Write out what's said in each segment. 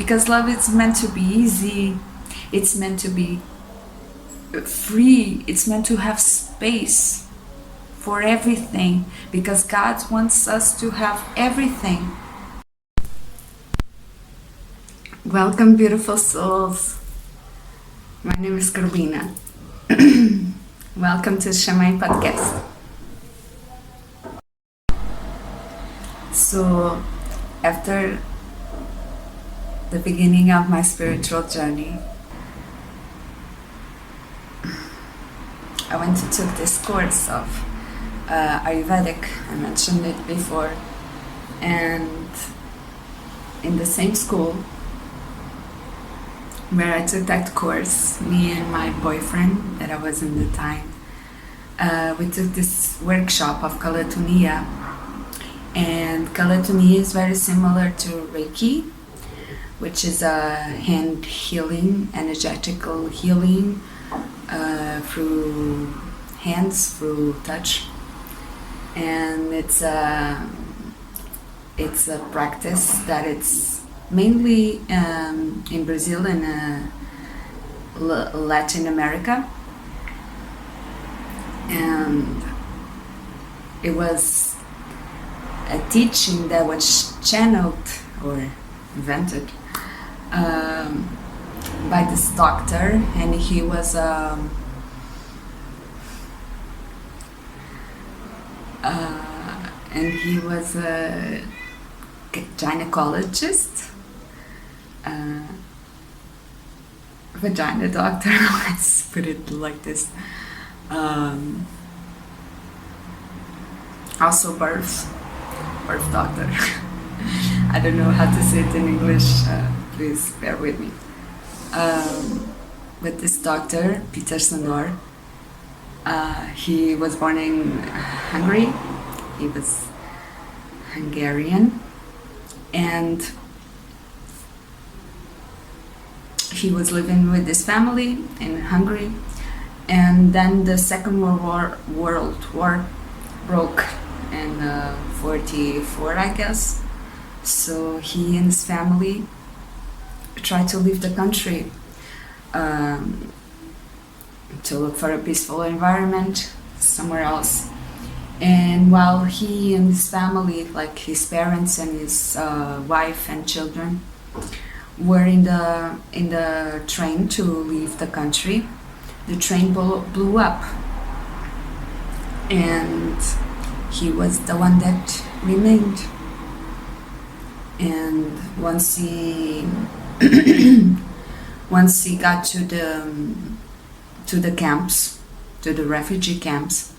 because love is meant to be easy, it's meant to be free, it's meant to have space for everything, because God wants us to have everything. Welcome, beautiful souls. My name is Carolina. Welcome to Shamayim Podcast. So, after the beginning of my spiritual journey, I went to take this course of Ayurvedic. I mentioned it before, and in the same school where I took that course, me and my boyfriend that I was in the time, we took this workshop of Calatonia. And Calatonia is very similar to Reiki, which is a hand healing, energetical healing through hands, through touch. And it's a practice that it's mainly in Brazil and Latin America, and it was a teaching that was channeled or invented by this doctor, and he was a gynecologist, vagina doctor. Let's put it like this. Also birth doctor. I don't know how to say it in English. Please bear with me. But this doctor, Peter Sandor, he was born in Hungary. He was Hungarian, and he was living with his family in Hungary. And then the Second World War broke in 44, I guess. So he and his family tried to leave the country to look for a peaceful environment somewhere else. And while he and his family, like his parents and his wife and children, were in the train to leave the country, the train blew up, and he was the one that remained. And once he got to the camps, to the refugee camps,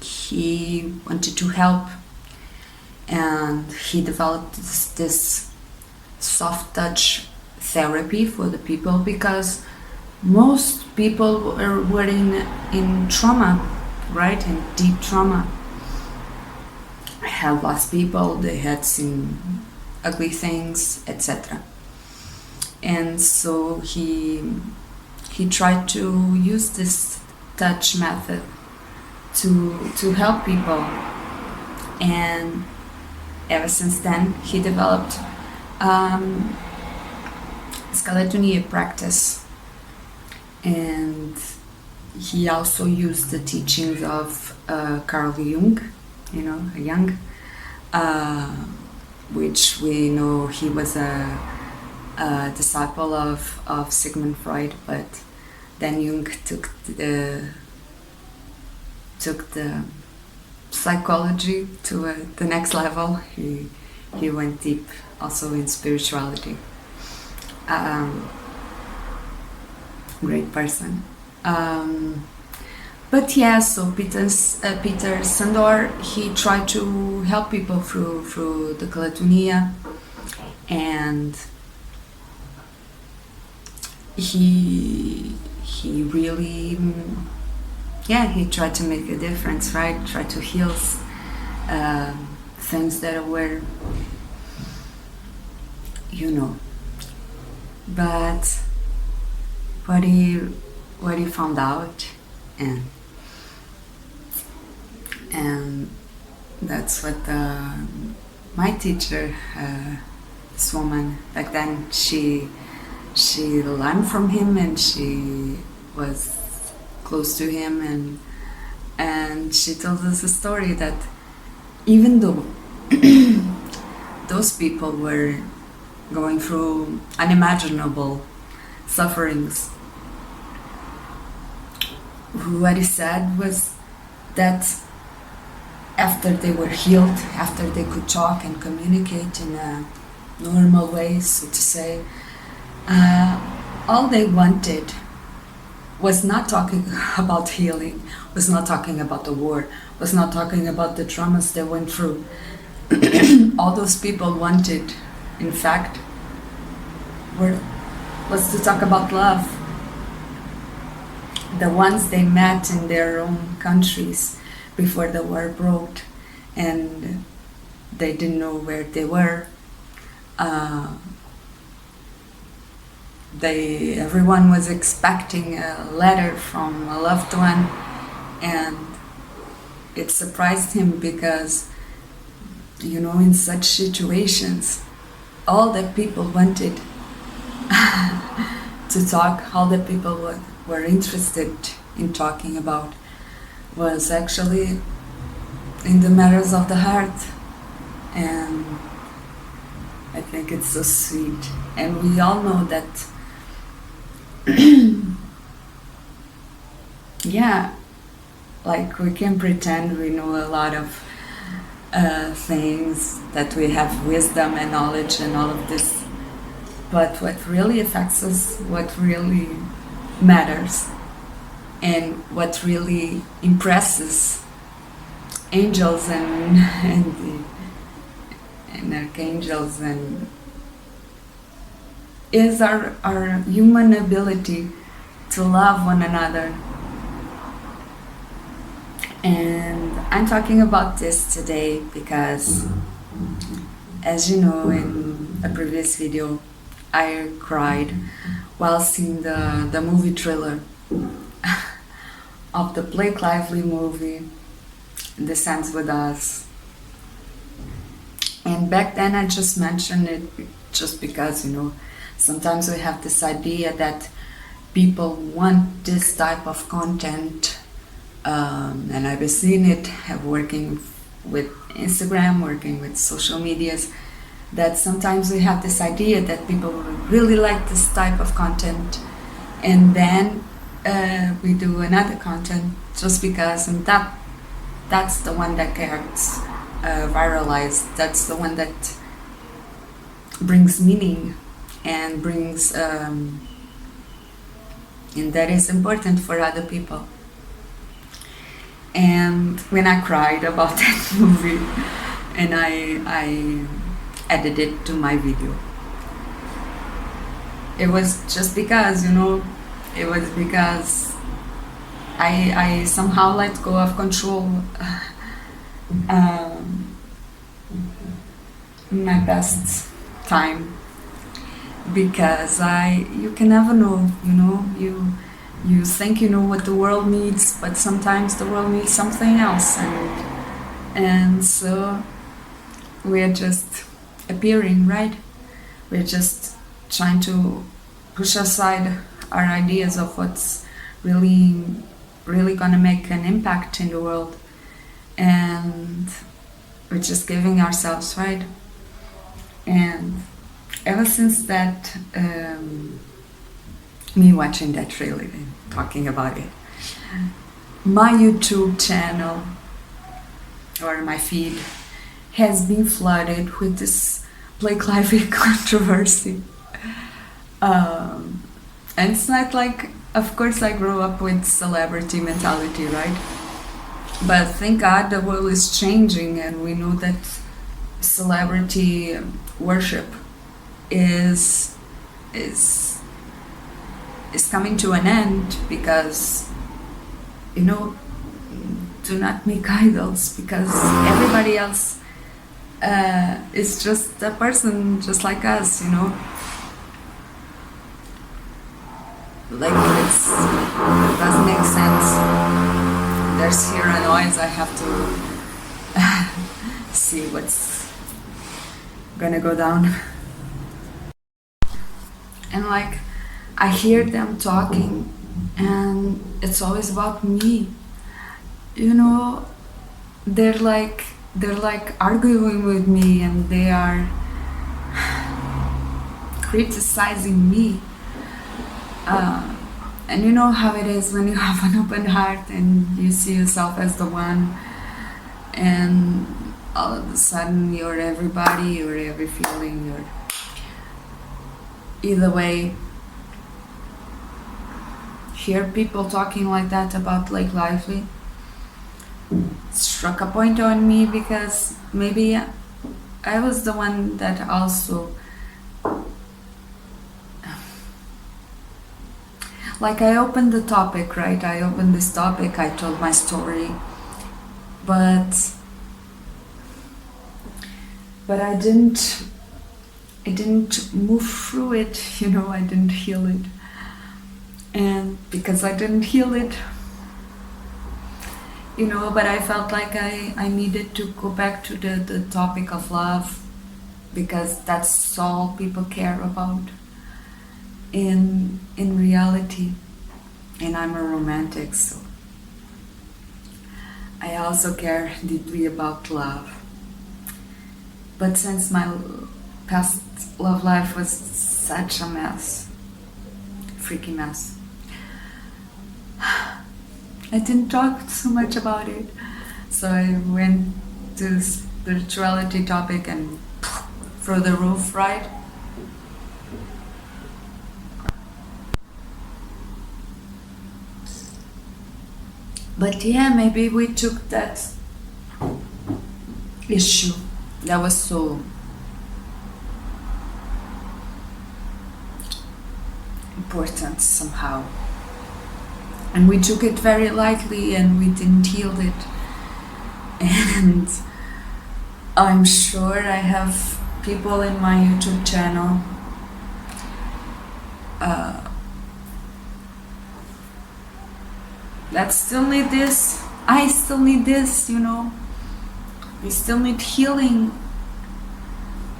he wanted to help, and he developed this soft touch therapy for the people, because most people were in trauma, right? In deep trauma. Had lost people, they had seen ugly things, etc. And so he tried to use this touch method to help people. And ever since then, he developed Calatonia practice, and he also used the teachings of Carl Jung, Jung, which we know he was a disciple of Sigmund Freud, but then Jung took the psychology to the next level. He went deep also in spirituality. Great person. But yeah, so Peter Sandor, he tried to help people through the Calatonia, and he really, he tried to make a difference, right? Tried to heal things that were, but what he found out, and that's what my teacher this woman back then, she learned from him, and she was close to him, and she tells us a story that even though those people were going through unimaginable sufferings, what he said was that after they were healed, after they could talk and communicate in a normal way, so to say, all they wanted was not talking about healing, was not talking about the war, was not talking about the traumas they went through. All those people wanted, in fact, was to talk about love. The ones they met in their own countries before the war broke, and they didn't know where they were. Everyone was expecting a letter from a loved one, and it surprised him because, in such situations, all the people wanted to talk, all the people were interested in talking about was actually in the matters of the heart. And I think it's so sweet. And we all know that yeah, like we can pretend we know a lot of things, that we have wisdom and knowledge and all of this, but what really affects us, what really matters, and what really impresses angels and archangels and is our human ability to love one another. And I'm talking about this today because, as you know, in a previous video, I cried while seeing the movie trailer of the Blake Lively movie, This Ends With Us. And back then I just mentioned it just because, sometimes we have this idea that people want this type of content, and I've been seeing it working with Instagram, working with social medias, that sometimes we have this idea that people really like this type of content, and then we do another content just because, and that's the one that gets viralized, that's the one that brings meaning and brings and that is important for other people. And when I cried about that movie and I added it to my video, it was just because, it was because I somehow let go of control my best time, because you can never know, you think you know what the world needs, but sometimes the world needs something else, and so we're just appearing, right? We're just trying to push aside our ideas of what's really gonna make an impact in the world, and we're just giving ourselves, right? And ever since that, me watching that trailer and talking about it, my YouTube channel or my feed has been flooded with this Blake Lively controversy. And it's not like, of course I grew up with celebrity mentality, right? But thank God the world is changing, and we know that celebrity worship is coming to an end, because do not make idols, because everybody else is just a person just like us, like it doesn't make sense. There's here a noise, I have to see what's gonna go down. And like I hear them talking and it's always about me. You know, they're like arguing with me and they are criticizing me. And you know how it is when you have an open heart and you see yourself as the one, and all of a sudden you're everybody, you're every feeling, you're either way. Hear people talking like that about Lake Lively struck a point on me, because maybe I was the one that also, like, I opened the topic, right? I opened this topic, I told my story, but I didn't move through it, you know, I didn't heal it. And because I didn't heal it, you know, but I felt like I needed to go back to the topic of love, because that's all people care about in reality. And I'm a romantic, so I also care deeply about love. But since my past love life was such a mess, freaky mess, I didn't talk so much about it. So I went to the spirituality topic and through the roof, right? But yeah, maybe we took that issue that was so important somehow, and we took it very lightly and we didn't heal it. And I'm sure I have people in my YouTube channel that still need this. I still need this, you know. We still need healing,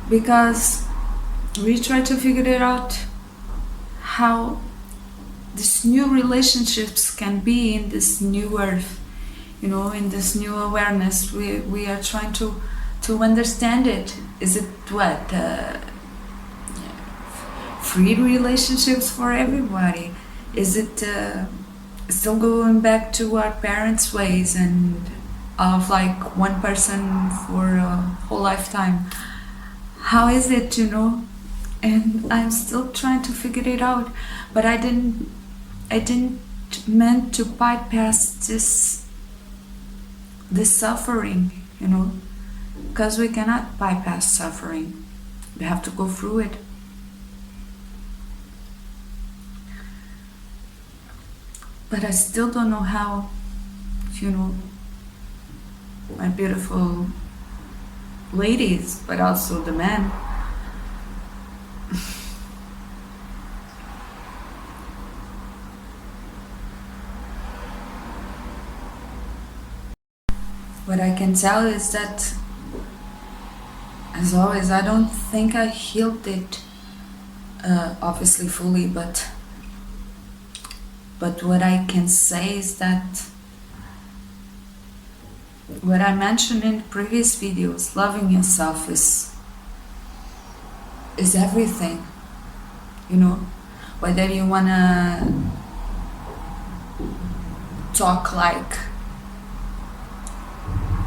because we try to figure it out how these new relationships can be in this new earth, you know, in this new awareness. We are trying to understand it. Is it what? Free relationships for everybody? Is it still going back to our parents' ways and of like one person for a whole lifetime? How is it, you know? And I'm still trying to figure it out, but I didn't meant to bypass this suffering, you know, because we cannot bypass suffering. We have to go through it. But I still don't know how, you know, my beautiful ladies, but also the men, what I can tell is that, as always, I don't think I healed it, obviously fully, but what I can say is that what I mentioned in previous videos, loving yourself is everything, you know. Whether you wanna talk like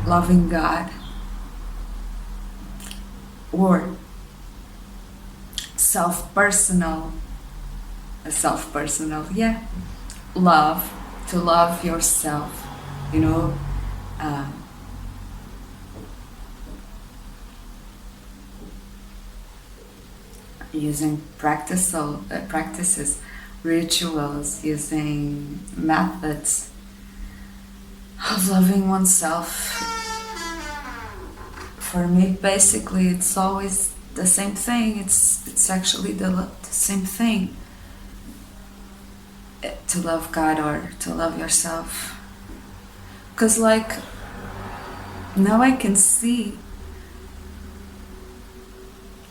loving God, or self-personal, yeah, love, to love yourself, you know, using practices, rituals, using methods of loving oneself. For me, basically, it's always the same thing. It's actually the same thing. To love God or to love yourself. Because like, now I can see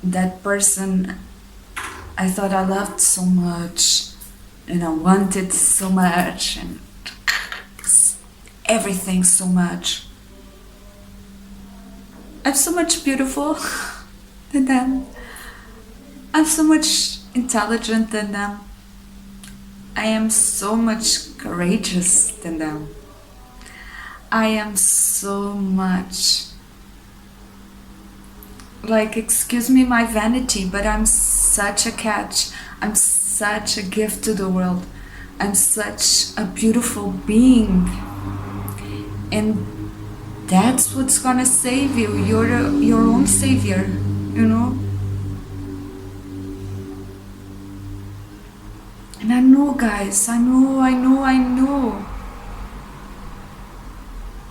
that person I thought I loved so much, and I wanted so much, and everything so much. I'm so much beautiful than them. I'm so much intelligent than them. I am so much courageous than them. I am so much, like, excuse me my vanity, but I'm such a catch. I'm such a gift to the world. I'm such a beautiful being. And that's what's gonna save you. You're your own savior, you know? And I know, guys, I know.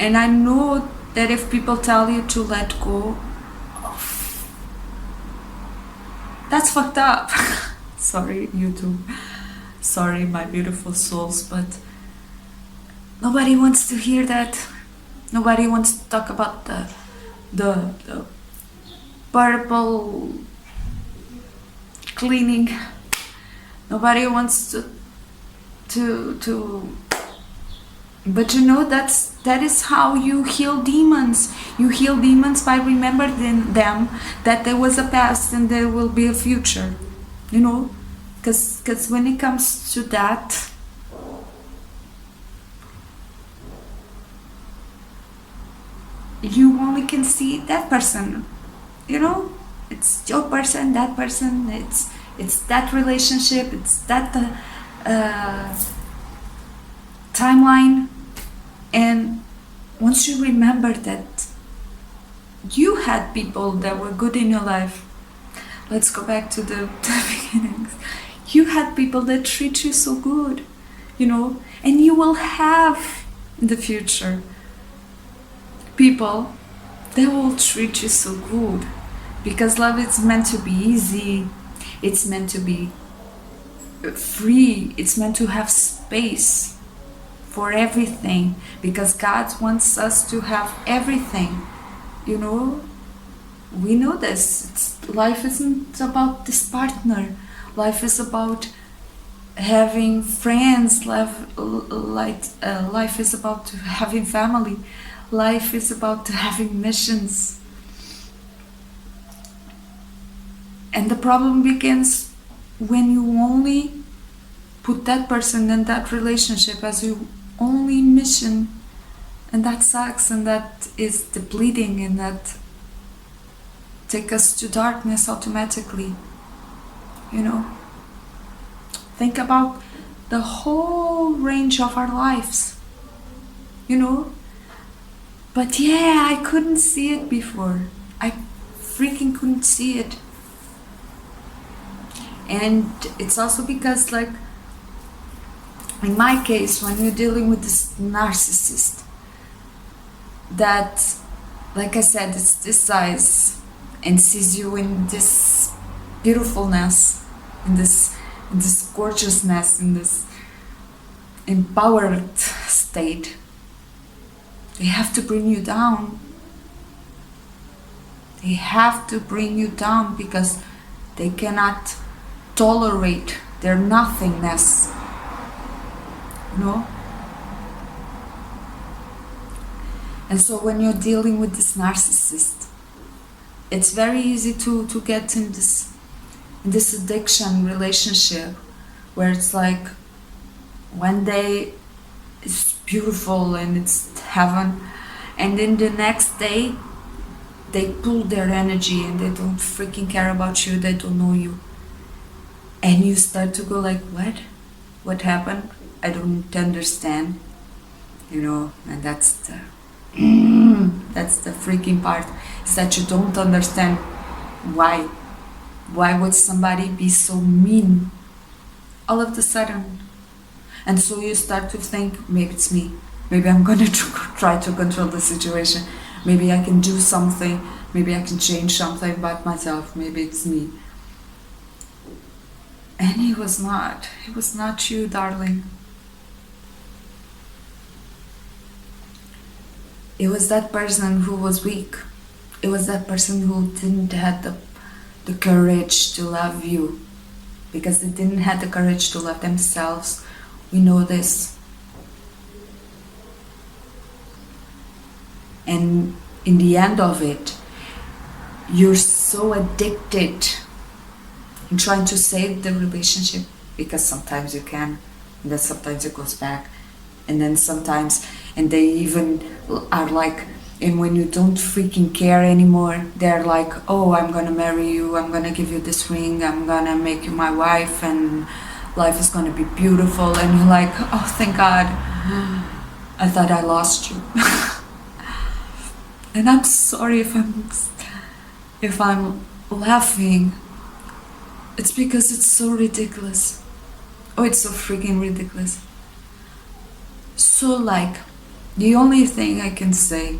And I know that if people tell you to let go, that's fucked up. Sorry, YouTube. Sorry, my beautiful souls, but nobody wants to hear that. Nobody wants to talk about the purple cleaning. Nobody wants to but you know, that is how you heal demons. You heal demons by remembering them, that there was a past and there will be a future, you know, because when it comes to that, you only can see that person, you know. It's your person, that person, it's that relationship, it's that timeline. And once you remember that you had people that were good in your life, let's go back to the beginnings. You had people that treat you so good, you know, and you will have in the future people that will treat you so good, because love is meant to be easy. It's meant to be free. It's meant to have space for everything, because God wants us to have everything, you know. We know this. Life isn't about this partner. Life is about having friends. Life is about having family. Life is about having missions. And the problem begins when you only put that person and that relationship as your only mission, and that sucks, and that is depleting, and that takes us to darkness automatically, you know. Think about the whole range of our lives, you know. But yeah, I couldn't see it before. I freaking couldn't see it. And it's also because, like, in my case, when you're dealing with this narcissist that, like I said, it's this size and sees you in this beautifulness, in this gorgeousness, in this empowered state, they have to bring you down. They have to bring you down because they cannot tolerate their nothingness, you know. And so when you're dealing with this narcissist, it's very easy to get in this addiction relationship where it's like one day it's beautiful and it's heaven, and then the next day they pull their energy and they don't freaking care about you, they don't know you. And you start to go like, what happened? I don't understand, you know. And that's the freaking part, is that you don't understand why would somebody be so mean all of a sudden. And so you start to think, maybe it's me, maybe I'm gonna try to control the situation, maybe I can do something, maybe I can change something about myself, maybe it's me. And it was not you, darling. It was that person who was weak. It was that person who didn't have the courage to love you. because they didn't have the courage to love themselves. We know this. And in the end of it, you're so addicted in trying to save the relationship, because sometimes you can, and then sometimes it goes back, and then sometimes, and they even are like, and when you don't freaking care anymore, they're like, oh, I'm gonna marry you, I'm gonna give you this ring, I'm gonna make you my wife, and life is gonna be beautiful. And you're like, oh, thank God, I thought I lost you. And I'm sorry if I'm laughing. It's because it's so ridiculous. Oh, it's so freaking ridiculous. So like, the only thing I can say,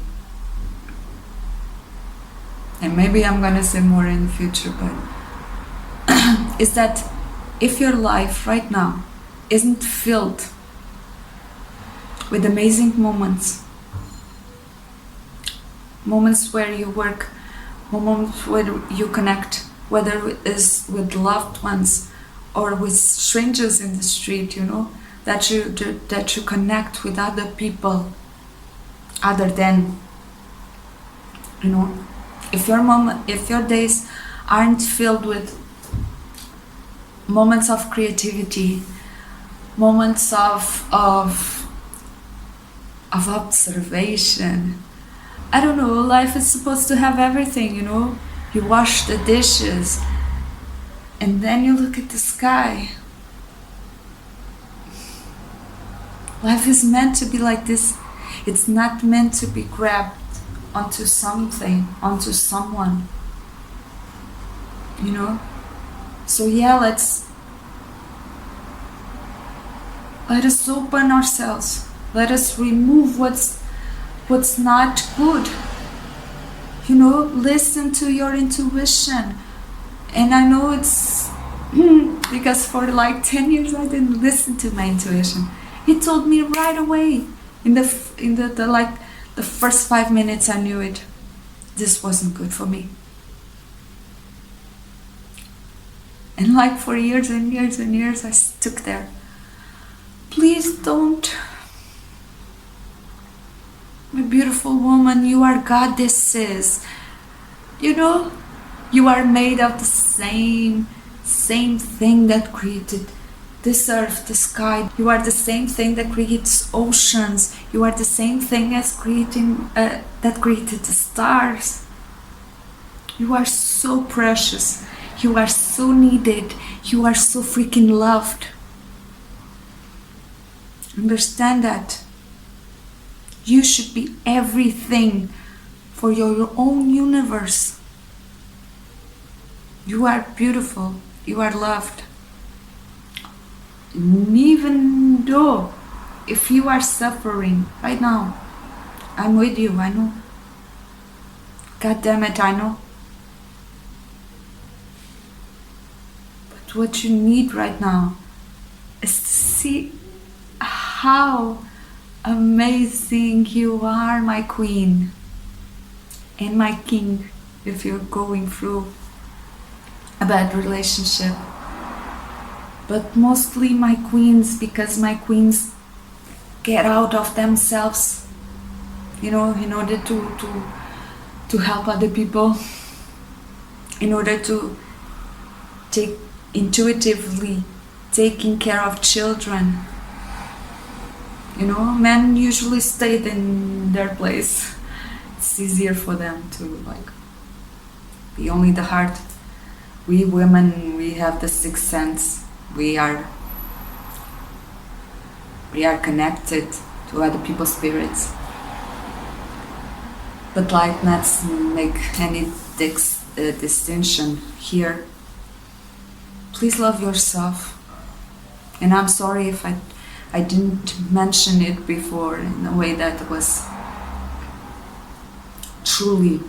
and maybe I'm gonna say more in the future, but is that if your life right now isn't filled with amazing moments where you work, moments where you connect, whether it is with loved ones or with strangers in the street, that you connect with other people other than, if your days aren't filled with moments of creativity, moments of observation. I don't know, life is supposed to have everything, You wash the dishes and then you look at the sky. Life is meant to be like this. It's not meant to be grabbed onto something, onto someone. So yeah, let us open ourselves. Let us remove what's not good. Listen to your intuition. And I know it's because for like 10 years I didn't listen to my intuition. It told me right away. In the first 5 minutes I knew it. This wasn't good for me. And like for years and years and years I stuck there. Please don't. My beautiful woman, you are goddesses. You are made of the same thing that created this earth, the sky. You are the same thing that creates oceans. You are the same thing as that created the stars. You are so precious. You are so needed. You are so freaking loved. Understand that. You should be everything for your own universe. You are beautiful. You are loved. And even though if you are suffering right now, I'm with you, I know. God damn it, I know. But what you need right now is to see how amazing you are, my queen and my king, if you're going through a bad relationship. But mostly my queens, because my queens get out of themselves, in order to help other people, in order to take intuitively taking care of children. Men usually stay in their place. It's easier for them to be only the heart. We women, we have the sixth sense. We are connected to other people's spirits. But let's make any distinction here. Please love yourself. And I'm sorry if I didn't mention it before in a way that was truly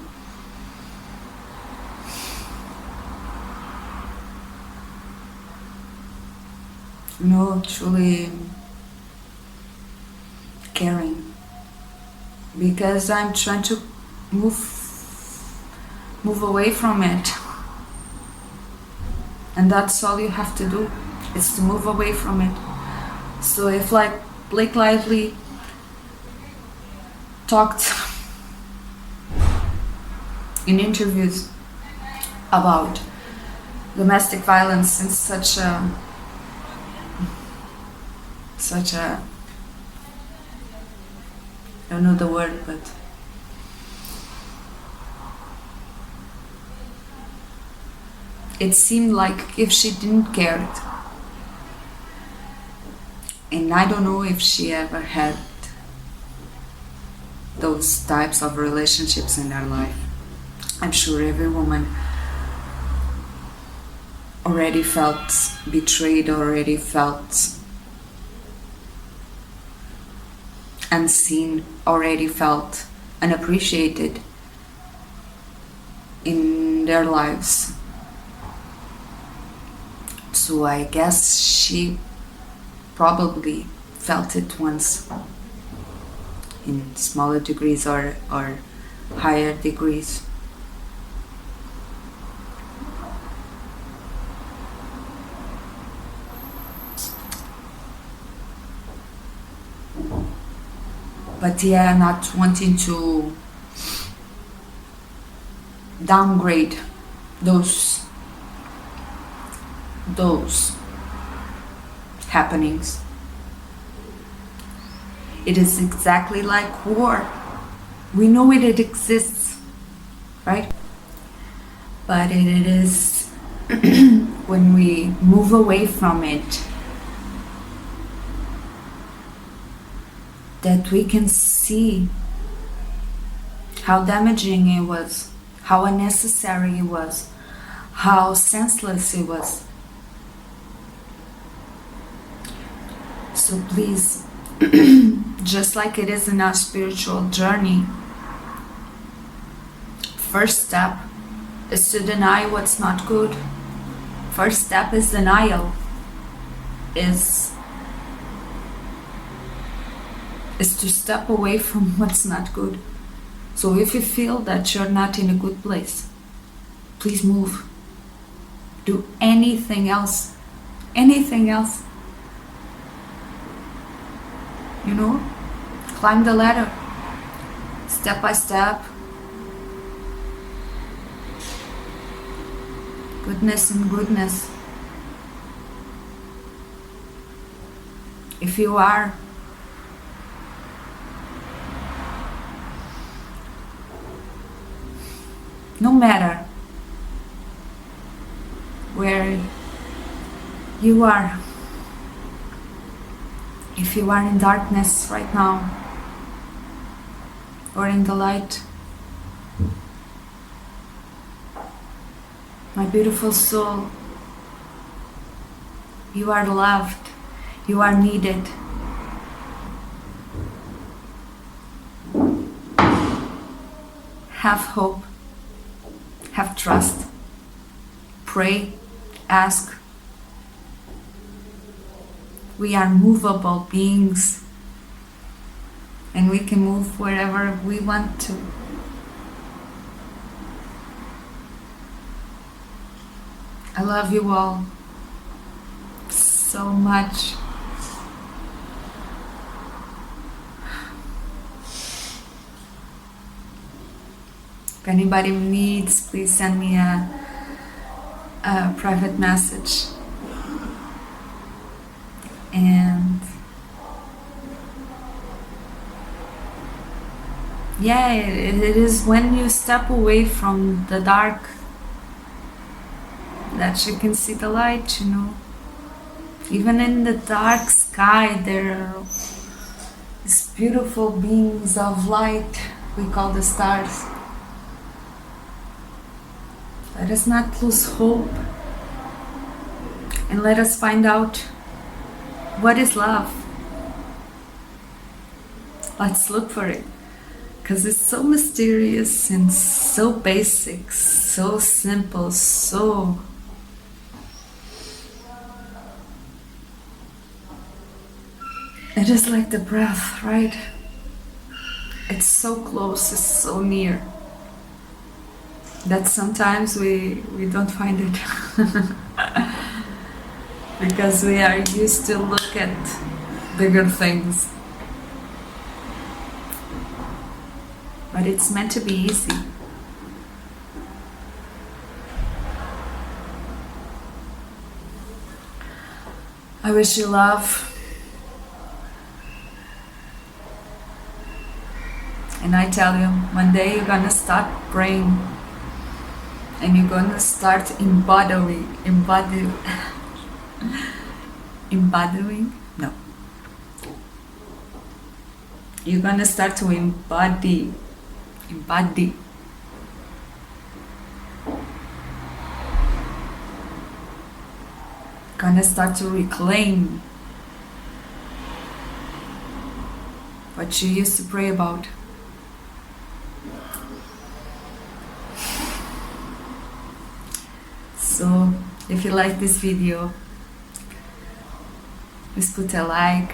truly caring, because I'm trying to move away from it. And that's all you have to do, is to move away from it. So if like Blake Lively talked in interviews about domestic violence in such a I don't know the word, but it seemed like if she didn't care it. And I don't know if she ever had those types of relationships in her life. I'm sure every woman already felt betrayed, already felt unseen, already felt unappreciated in their lives. So I guess she probably felt it once, in smaller degrees or higher degrees. But yeah, not wanting to downgrade those happenings. It is exactly like war. We know it exists, right? But it is when we move away from it that we can see how damaging it was, how unnecessary it was, how senseless it was. So please, just like it is in our spiritual journey, first step is to deny what's not good. First step is denial, is to step away from what's not good. So if you feel that you're not in a good place, please move. Do anything else. Anything else. You know? Climb the ladder. Step by step. Goodness and goodness. If you are no matter where you are, if you are in darkness right now or in the light, my beautiful soul, you are loved, you are needed. Have hope. Have trust. Pray. Ask. We are movable beings, and we can move wherever we want to. I love you all so much. If anybody needs, please send me a private message. And yeah, it is when you step away from the dark that you can see the light, you know. Even in the dark sky, there are these beautiful beings of light we call the stars. Let us not lose hope, and let us find out what is love. Let's look for it, because it's so mysterious and so basic, so simple, so it is like the breath, right? It's so close, it's so near, that sometimes we don't find it. because we are used to look at bigger things. But it's meant to be easy. I wish you love. And I tell you, one day you're gonna start praying and you're gonna start embodying. No. You're gonna start to embody. Gonna start to reclaim what you used to pray about. So, if you like this video, please put a like,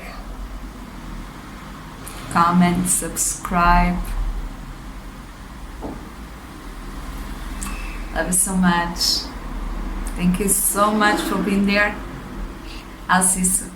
comment, subscribe. Love you so much. Thank you so much for being there. I'll see you soon.